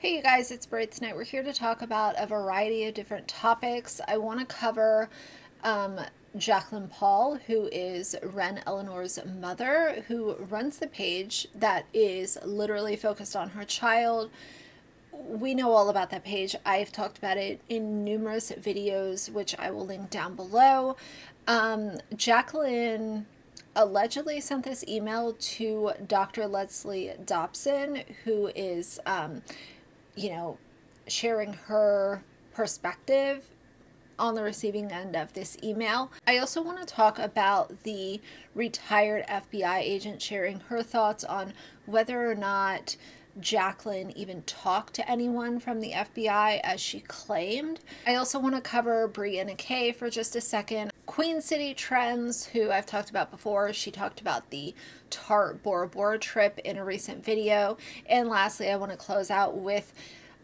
Hey you guys, it's Britt tonight. We're here to talk about a variety of different topics. I want to cover um, Jacqueline Paul, who is Wren.Eleanor's mother, who runs the page that is literally focused on her child. We know all about that page. I've talked about it in numerous videos, which I will link down below. Jacqueline allegedly sent this email to Dr. Leslie Dobson, who is you know, sharing her perspective on the receiving end of this email. I also want to talk about the retired FBI agent sharing her thoughts on whether or not Jacqueline even talked to anyone from the FBI as she claimed. I also want to cover Brianna K for just a second. Queen City Trends, who I've talked about before, she talked about the Tarte Bora Bora trip in a recent video. And lastly, I want to close out with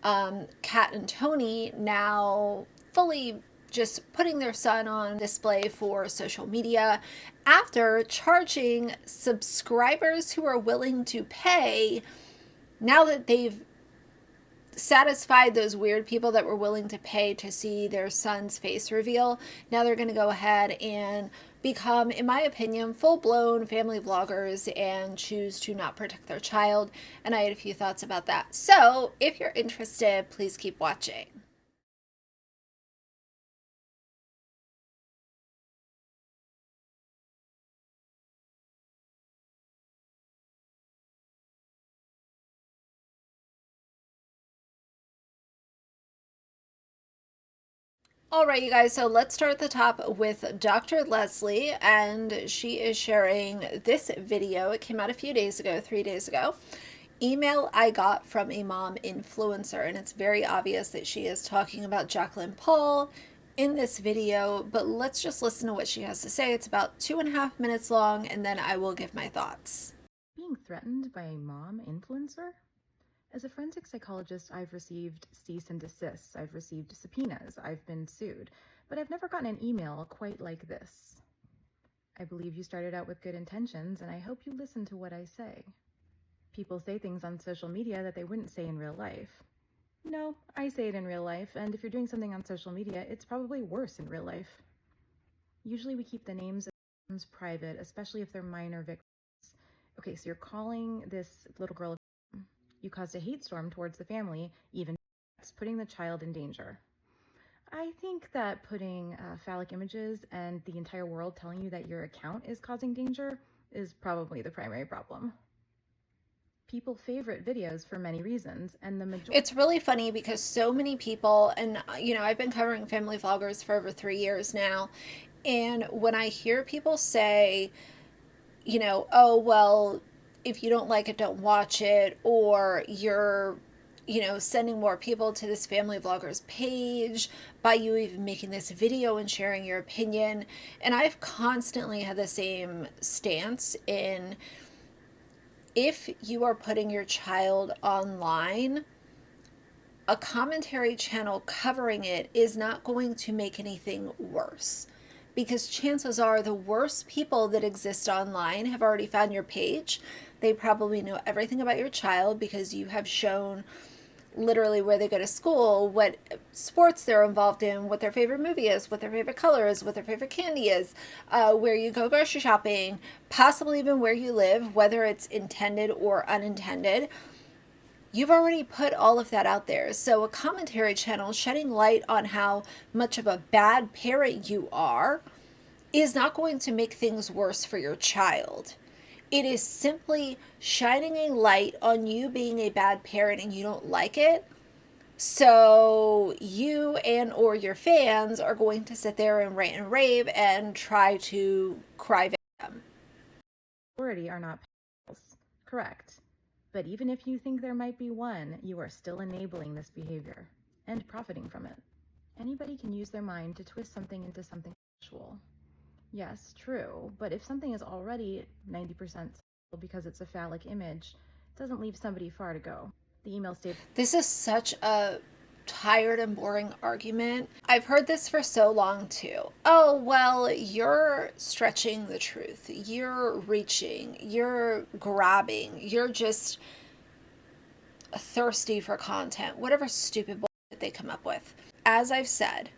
Kat and Tony now fully just putting their son on display for social media after charging subscribers who are willing to pay, now that they've satisfied those weird people that were willing to pay to see their son's face reveal. Now they're going to go ahead and become, in my opinion, full-blown family vloggers and choose to not protect their child. And I had a few thoughts about that. So if you're interested, please keep watching. All right, you guys, so let's start at the top with Dr. Leslie, and she is sharing this video. It came out a few days ago, 3 days ago. Email I got from a mom influencer, and it's very obvious that she is talking about Jacqueline Paul in this video, but let's just listen to what she has to say. It's about 2.5 minutes long, and then I will give my thoughts. Being threatened by a mom influencer? As a forensic psychologist, I've received cease and desists, I've received subpoenas, I've been sued, but I've never gotten an email quite like this. I believe you started out with good intentions, and I hope you listen to what I say. People say things on social media that they wouldn't say in real life. No, I say it in real life, and if you're doing something on social media, it's probably worse in real life. Usually we keep the names of victims private, especially if they're minor victims. Okay, so you're calling this little girl a victim. You caused a hate storm towards the family, even putting the child in danger. I think that putting phallic images and the entire world telling you that your account is causing danger is probably the primary problem. People favorite videos for many reasons, and the majority... It's really funny because so many people, and I've been covering family vloggers for over 3 years now, and when I hear people say, oh, well, if you don't like it, don't watch it, or you're, sending more people to this family vlogger's page by you even making this video and sharing your opinion. And I've constantly had the same stance in, if you are putting your child online, a commentary channel covering it is not going to make anything worse, because chances are the worst people that exist online have already found your page. They probably know everything about your child because you have shown literally where they go to school, what sports they're involved in, what their favorite movie is, what their favorite color is, what their favorite candy is, where you go grocery shopping, possibly even where you live, whether it's intended or unintended. You've already put all of that out there. So a commentary channel shedding light on how much of a bad parent you are is not going to make things worse for your child. It is simply shining a light on you being a bad parent and you don't like it. So you and or your fans are going to sit there and rant and rave and try to cry victim. Majority are not pedophiles. Correct. But even if you think there might be one, you are still enabling this behavior and profiting from it. Anybody can use their mind to twist something into something sexual. Yes, true, but if something is already 90% sexual because it's a phallic image, it doesn't leave somebody far to go. The email states, this is such a tired and boring argument. I've heard this for so long too. Oh, well, you're stretching the truth. You're reaching. You're grabbing. You're just thirsty for content, whatever stupid bullshit they come up with. As I've said,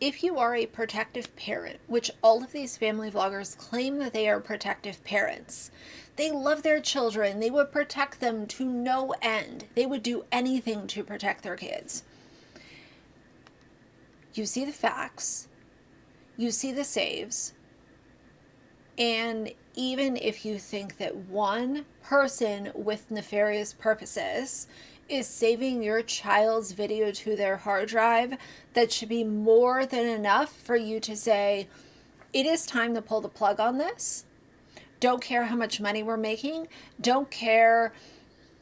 if you are a protective parent, which all of these family vloggers claim that they are protective parents, they love their children, they would protect them to no end. They would do anything to protect their kids. You see the facts, you see the saves, and even if you think that one person with nefarious purposes is saving your child's video to their hard drive, that should be more than enough for you to say, it is time to pull the plug on this. Don't care how much money we're making. Don't care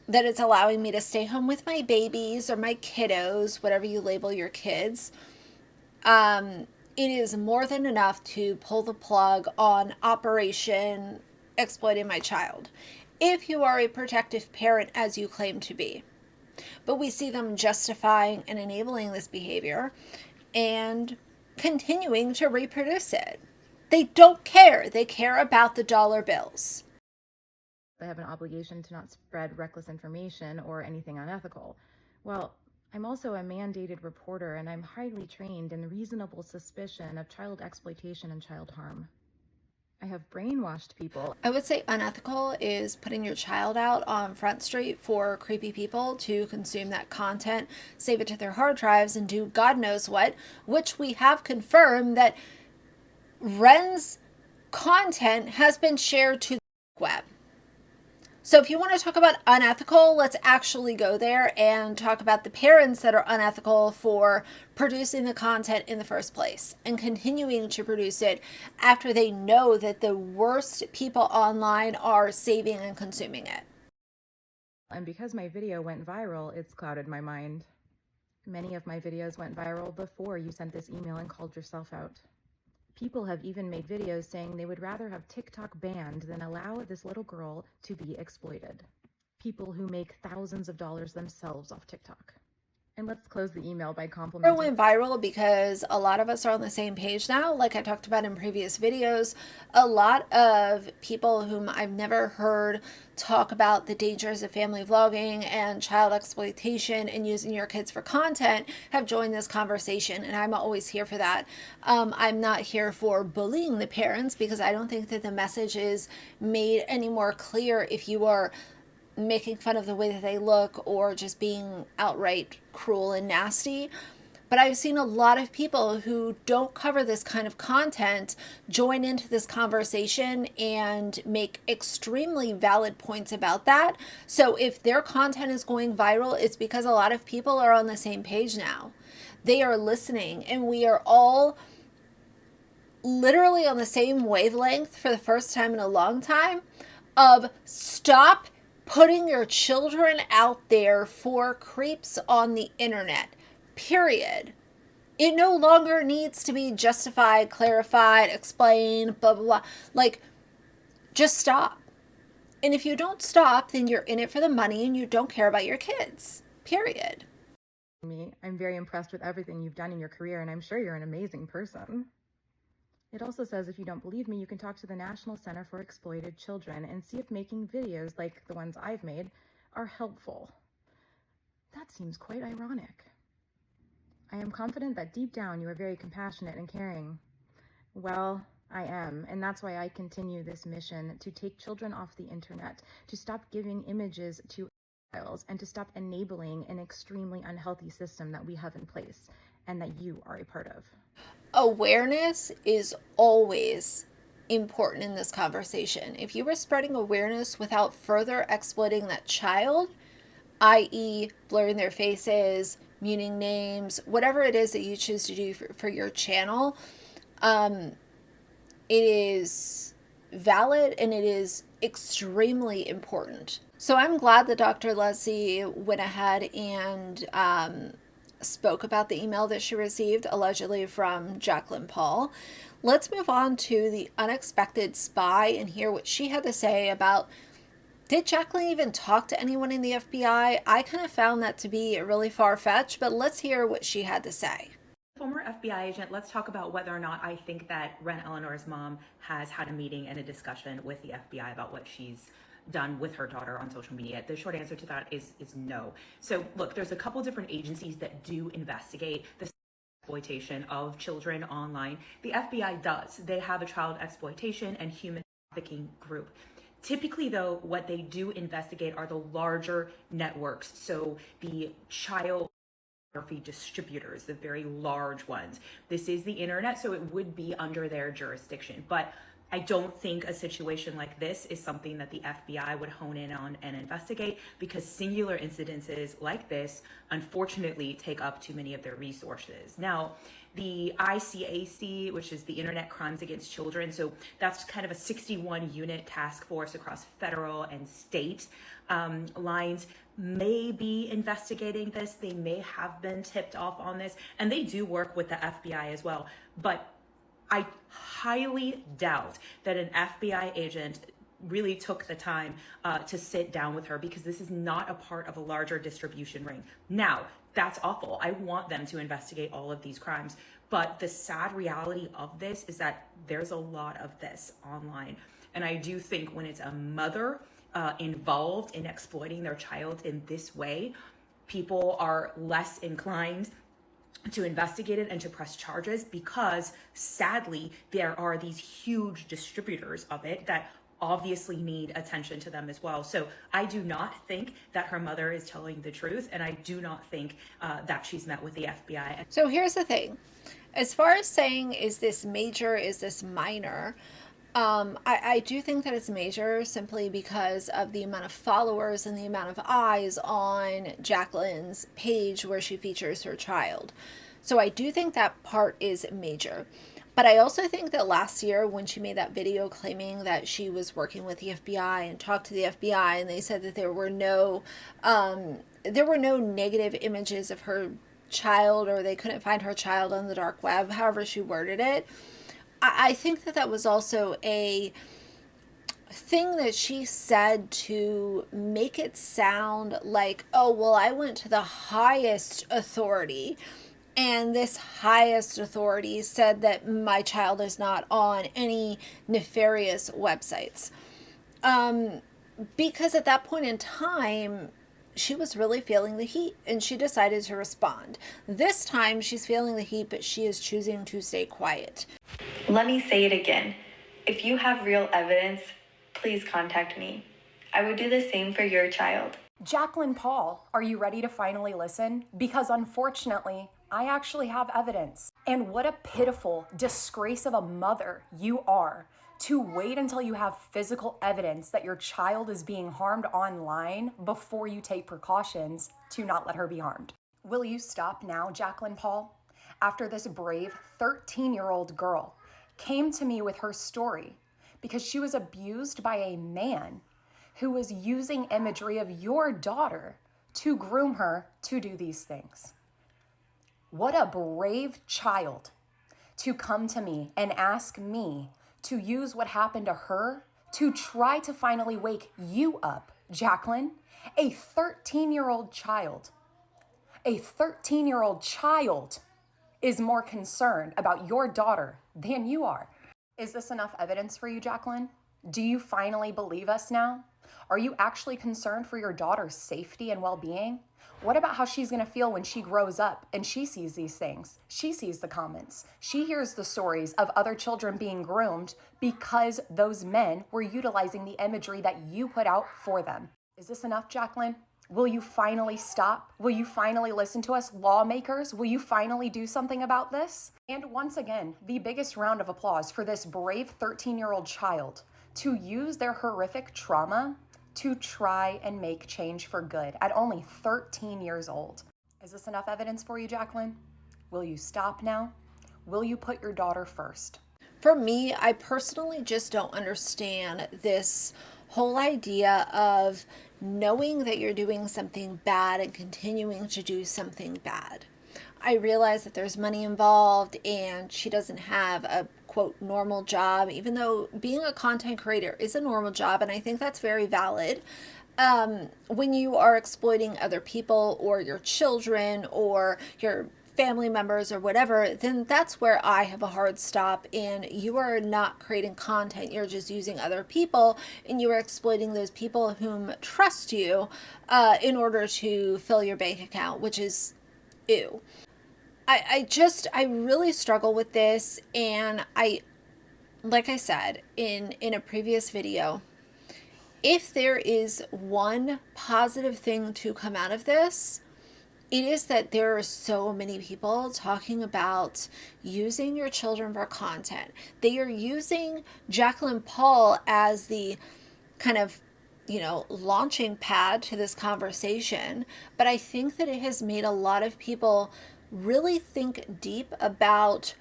that it's allowing me to stay home with my babies or my kiddos, whatever you label your kids. It is more than enough to pull the plug on Operation Exploiting My Child, if you are a protective parent as you claim to be. But we see them justifying and enabling this behavior and continuing to reproduce it. They don't care. They care about the dollar bills. I have an obligation to not spread reckless information or anything unethical. Well, I'm also a mandated reporter, and I'm highly trained in reasonable suspicion of child exploitation and child harm. I have brainwashed people. I would say unethical is putting your child out on Front Street for creepy people to consume that content, save it to their hard drives, and do God knows what, which we have confirmed that Wren's content has been shared to the web. So if you want to talk about unethical, let's actually go there and talk about the parents that are unethical for producing the content in the first place and continuing to produce it after they know that the worst people online are saving and consuming it. And because my video went viral, it's clouded my mind. Many of my videos went viral before you sent this email and called yourself out. People have even made videos saying they would rather have TikTok banned than allow this little girl to be exploited. People who make thousands of dollars themselves off TikTok. And let's close the email by complimenting. It went viral because a lot of us are on the same page now. Like I talked about in previous videos, a lot of people whom I've never heard talk about the dangers of family vlogging and child exploitation and using your kids for content have joined this conversation, and I'm always here for that. I'm not here for bullying the parents because I don't think that the message is made any more clear if you are making fun of the way that they look or just being outright cruel and nasty. But I've seen a lot of people who don't cover this kind of content join into this conversation and make extremely valid points about that. So if their content is going viral, it's because a lot of people are on the same page now. They are listening, and we are all literally on the same wavelength for the first time in a long time of stop putting your children out there for creeps on the internet, period. It no longer needs to be justified, clarified, explained, blah, blah, blah. Like, just stop. And if you don't stop, then you're in it for the money and you don't care about your kids, period. I'm very impressed with everything you've done in your career, and I'm sure you're an amazing person. It also says if you don't believe me, you can talk to the National Center for Exploited Children and see if making videos like the ones I've made are helpful. That seems quite ironic. I am confident that deep down you are very compassionate and caring. Well, I am, and that's why I continue this mission to take children off the internet, to stop giving images to pedophiles, and to stop enabling an extremely unhealthy system that we have in place and that you are a part of. Awareness is always important in this conversation. If you were spreading awareness without further exploiting that child, i.e. blurring their faces, muting names, whatever it is that you choose to do for your channel, it is valid and it is extremely important. So I'm glad that Dr. Leslie went ahead and spoke about the email that she received allegedly from Jacqueline Paul. Let's move on to the unexpected spy and hear what she had to say about, did Jacqueline even talk to anyone in the FBI? I kind of found that to be really far-fetched, but let's hear what she had to say. Former FBI agent, let's talk about whether or not I think that Wren.Eleanor's mom has had a meeting and a discussion with the FBI about what she's done with her daughter on social media? The short answer to that is no. So look, there's a couple different agencies that do investigate the exploitation of children online. The FBI does. They have a child exploitation and human trafficking group. Typically, though, what they do investigate are the larger networks. So the child pornography distributors, the very large ones. This is the internet, so it would be under their jurisdiction. But I don't think a situation like this is something that the FBI would hone in on and investigate, because singular incidences like this, unfortunately, take up too many of their resources. Now, the ICAC, which is the Internet Crimes Against Children, so that's kind of a 61-unit task force across federal and state lines, may be investigating this. They may have been tipped off on this, and they do work with the FBI as well. But I highly doubt that an FBI agent really took the time to sit down with her, because this is not a part of a larger distribution ring. Now, that's awful. I want them to investigate all of these crimes. But the sad reality of this is that there's a lot of this online. And I do think when it's a mother involved in exploiting their child in this way, people are less inclined to investigate it and to press charges, because sadly, there are these huge distributors of it that obviously need attention to them as well. So I do not think that her mother is telling the truth, and I do not think that she's met with the FBI. So here's the thing. As far as saying, is this major, is this minor? I do think that it's major, simply because of the amount of followers and the amount of eyes on Jacqueline's page where she features her child. So I do think that part is major. But I also think that last year, when she made that video claiming that she was working with the FBI and talked to the FBI, and they said that there were no negative images of her child, or they couldn't find her child on the dark web, however she worded it, I think that that was also a thing that she said to make it sound like, oh, well, I went to the highest authority, and this highest authority said that my child is not on any nefarious websites. Because at that point in time, she was really feeling the heat, and she decided to respond. This time, she's feeling the heat, but she is choosing to stay quiet. Let me say it again. If you have real evidence, please contact me. I would do the same for your child. Jacqueline Paul, are you ready to finally listen? Because unfortunately, I actually have evidence. And what a pitiful disgrace of a mother you are to wait until you have physical evidence that your child is being harmed online before you take precautions to not let her be harmed. Will you stop now, Jacqueline Paul? After this brave 13-year-old girl came to me with her story because she was abused by a man who was using imagery of your daughter to groom her to do these things. What a brave child to come to me and ask me to use what happened to her to try to finally wake you up, Jacqueline, a 13-year-old child. A 13-year-old child is more concerned about your daughter than you are. Is this enough evidence for you, Jacqueline? Do you finally believe us now? Are you actually concerned for your daughter's safety and well-being? What about how she's going to feel when she grows up and she sees these things? She sees the comments. She hears the stories of other children being groomed because those men were utilizing the imagery that you put out for them. Is this enough, Jacqueline? Will you finally stop? Will you finally listen to us, lawmakers? Will you finally do something about this? And once again, the biggest round of applause for this brave 13-year-old child to use their horrific trauma to try and make change for good at only 13 years old. Is this enough evidence for you, Jacqueline? Will you stop now? Will you put your daughter first? For me, I personally just don't understand this whole idea of knowing that you're doing something bad and continuing to do something bad. I realize that there's money involved and she doesn't have a quote normal job, even though being a content creator is a normal job, and I think that's very valid. When you are exploiting other people or your children or your family members or whatever, then that's where I have a hard stop. And you are not creating content. You're just using other people, and you are exploiting those people whom trust you in order to fill your bank account, which is ew. I really struggle with this. And like I said in a previous video, if there is one positive thing to come out of this, it is that there are so many people talking about using your children for content. They are using Jacqueline Paul as the kind of, launching pad to this conversation. But I think that it has made a lot of people really think deep about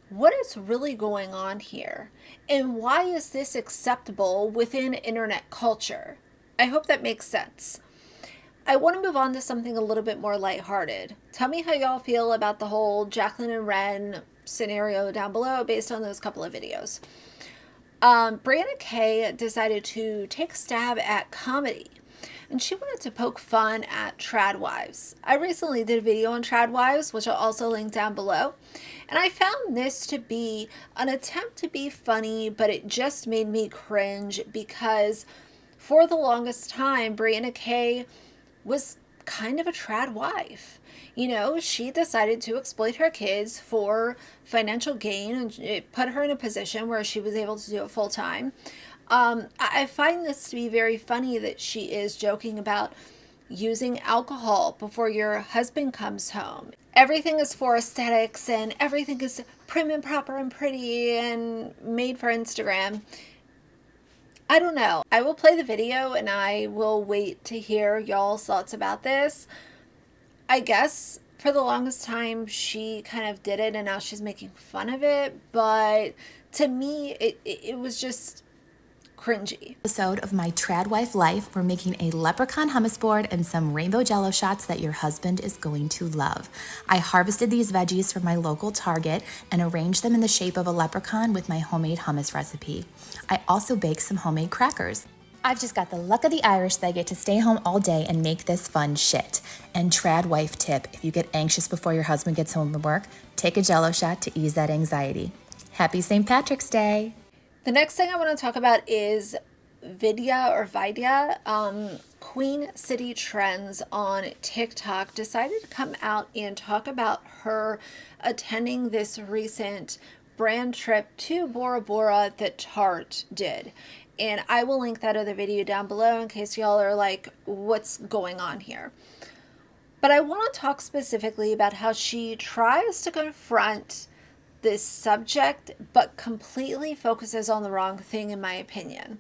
what is really going on here and why is this acceptable within internet culture. I hope that makes sense. I want to move on to something a little bit more lighthearted. Tell me how y'all feel about the whole Jacqueline and Wren scenario down below based on those couple of videos. Brianna K decided to take a stab at comedy, and she wanted to poke fun at trad wives. I recently did a video on trad wives, which I'll also link down below, and I found this to be an attempt to be funny, but it just made me cringe because for the longest time, Brianna K was kind of a trad wife. She decided to exploit her kids for financial gain, and it put her in a position where she was able to do it full time. I find this to be very funny that she is joking about using alcohol before your husband comes home. Everything is for aesthetics and everything is prim and proper and pretty and made for Instagram. I don't know. I will play the video and I will wait to hear y'all's thoughts about this. I guess for the longest time she kind of did it and now she's making fun of it, but to me it was just cringy. Episode of my trad wife life, we're making a leprechaun hummus board and some rainbow jello shots that your husband is going to love. I harvested these veggies from my local Target and arranged them in the shape of a leprechaun with my homemade hummus recipe. I also baked some homemade crackers. I've just got the luck of the Irish that I get to stay home all day and make this fun shit. And trad wife tip, if you get anxious before your husband gets home from work, take a jello shot to ease that anxiety. Happy St. Patrick's Day! The next thing I want to talk about is Vidya, Queen City Trends on TikTok, decided to come out and talk about her attending this recent brand trip to Bora Bora that Tarte did. And I will link that other video down below in case y'all are like, what's going on here? But I want to talk specifically about how she tries to confront this subject, but completely focuses on the wrong thing, in my opinion.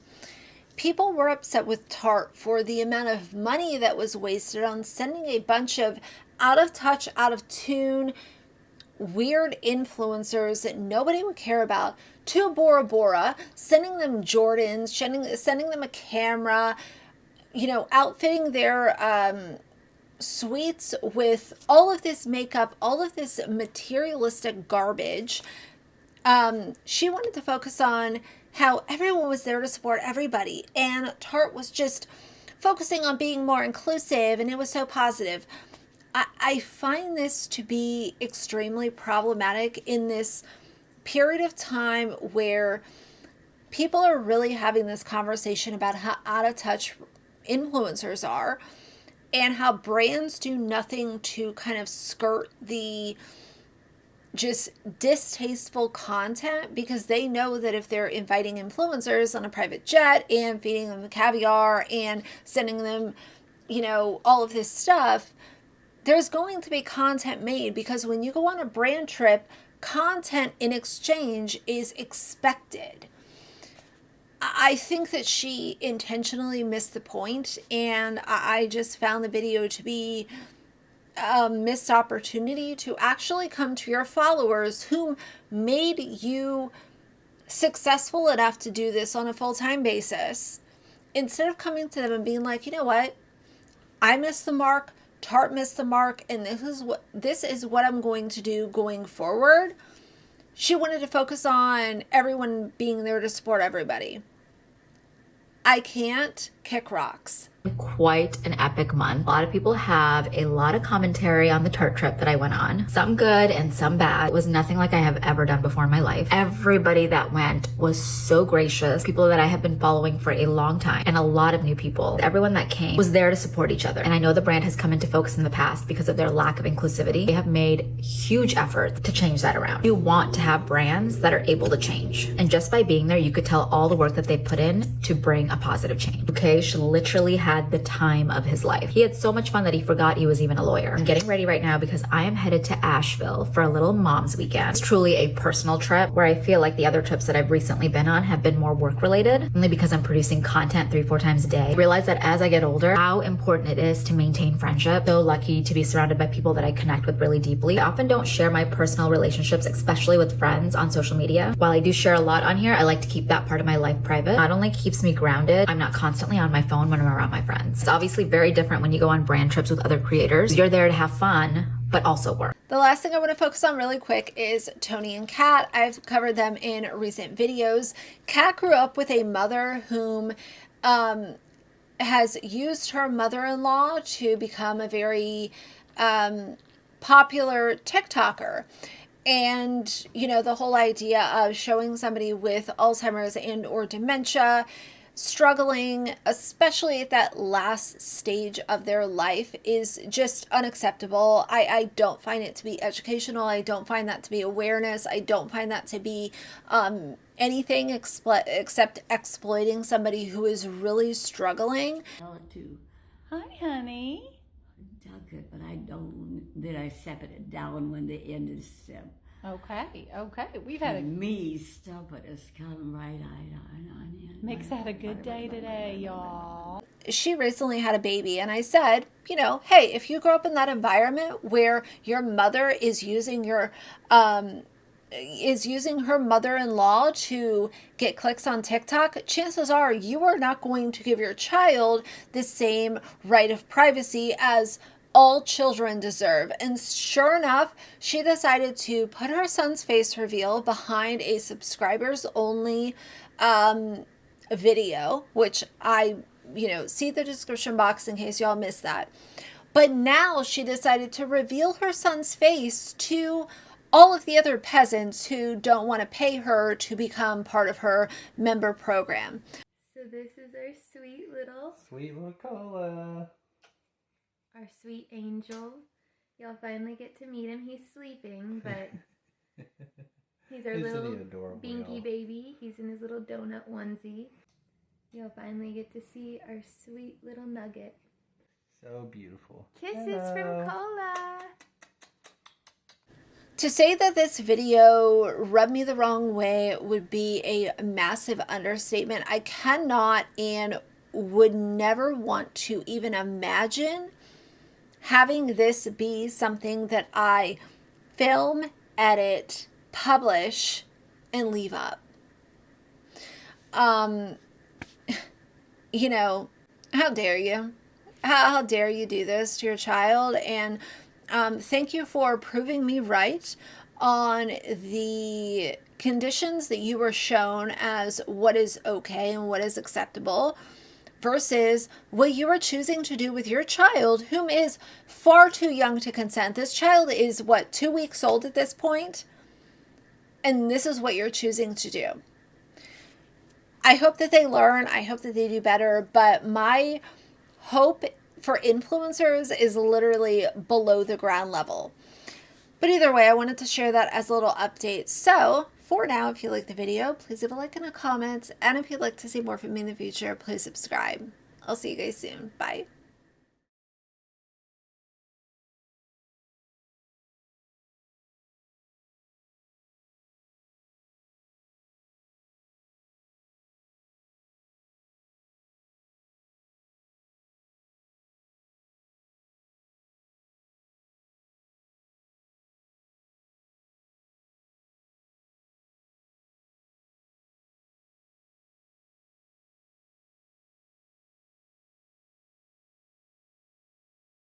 People were upset with Tarte for the amount of money that was wasted on sending a bunch of out of touch, out of tune, weird influencers that nobody would care about to Bora Bora, sending them Jordans, sending them a camera, outfitting their suites with all of this makeup, all of this materialistic garbage. She wanted to focus on how everyone was there to support everybody, and Tarte was just focusing on being more inclusive, and it was so positive. I find this to be extremely problematic in this period of time where people are really having this conversation about how out of touch influencers are and how brands do nothing to kind of skirt the just distasteful content, because they know that if they're inviting influencers on a private jet and feeding them the caviar and sending them, all of this stuff, there's going to be content made, because when you go on a brand trip, content in exchange is expected. I think that she intentionally missed the point, and I just found the video to be a missed opportunity to actually come to your followers who made you successful enough to do this on a full-time basis, instead of coming to them and being like, you know what, I missed the mark, Tarte missed the mark, and this is what I'm going to do going forward. She wanted to focus on everyone being there to support everybody. I can't kick rocks. Quite an epic month. A lot of people have a lot of commentary on the Tarte trip that I went on. Some good and some bad. It was nothing like I have ever done before in my life. Everybody that went was so gracious. People that I have been following for a long time, and a lot of new people. Everyone that came was there to support each other. And I know the brand has come into focus in the past because of their lack of inclusivity. They have made huge efforts to change that around. You want to have brands that are able to change. And just by being there, you could tell all the work that they put in to bring a positive change. Bukesh literally had the time of his life. He had so much fun that he forgot he was even a lawyer. I'm getting ready right now because I am headed to Asheville for a little mom's weekend. It's truly a personal trip where I feel like the other trips that I've recently been on have been more work related, only because I'm producing content 3-4 times a day. I realize that as I get older, how important it is to maintain friendship. So lucky to be surrounded by people that I connect with really deeply. I often don't share my personal relationships, especially with friends, on social media. While I do share a lot on here, I like to keep that part of my life private. Not only keeps me grounded, I'm not constantly on my phone when I'm around my friends. It's obviously very different when you go on brand trips with other creators. You're there to have fun, but also work. The last thing I want to focus on really quick is Tony and Kat. I've covered them in recent videos. Kat grew up with a mother whom has used her mother-in-law to become a very popular TikToker. And, you know, the whole idea of showing somebody with Alzheimer's and or dementia struggling, especially at that last stage of their life, is just unacceptable. I don't find it to be educational. I don't find that to be awareness. I don't find that to be anything except exploiting somebody who is really struggling. Hi, honey. Tuck it, but I don't. Then I separate it down when the end is sim. Okay. We've had Me stop it. It's come right on. Makes that a good day today, y'all. She recently had a baby, and I said, you know, hey, if you grow up in that environment where your mother is using your her mother-in-law to get clicks on TikTok, chances are you are not going to give your child the same right of privacy as all children deserve. And sure enough, she decided to put her son's face reveal behind a subscribers only video, which I, see the description box in case y'all missed that. But now she decided to reveal her son's face to all of the other peasants who don't want to pay her to become part of her member program. So this is our sweet little Cola. Our sweet angel. You'll finally get to meet him. He's sleeping, but he's our little binky baby. He's in his little donut onesie. You'll finally get to see our sweet little nugget. So beautiful. Kisses from Cola. To say that this video rubbed me the wrong way would be a massive understatement. I cannot and would never want to even imagine having this be something that I film, edit, publish, and leave up. How dare you? How dare you do this to your child? And thank you for proving me right on the conditions that you were shown as what is okay and what is acceptable versus what you are choosing to do with your child, whom is far too young to consent. This child is, 2 weeks old at this point? And this is what you're choosing to do. I hope that they learn. I hope that they do better. But my hope for influencers is literally below the ground level. But either way, I wanted to share that as a little update. So for now, if you like the video, please leave a like and a comment. And if you'd like to see more from me in the future, please subscribe. I'll see you guys soon. Bye.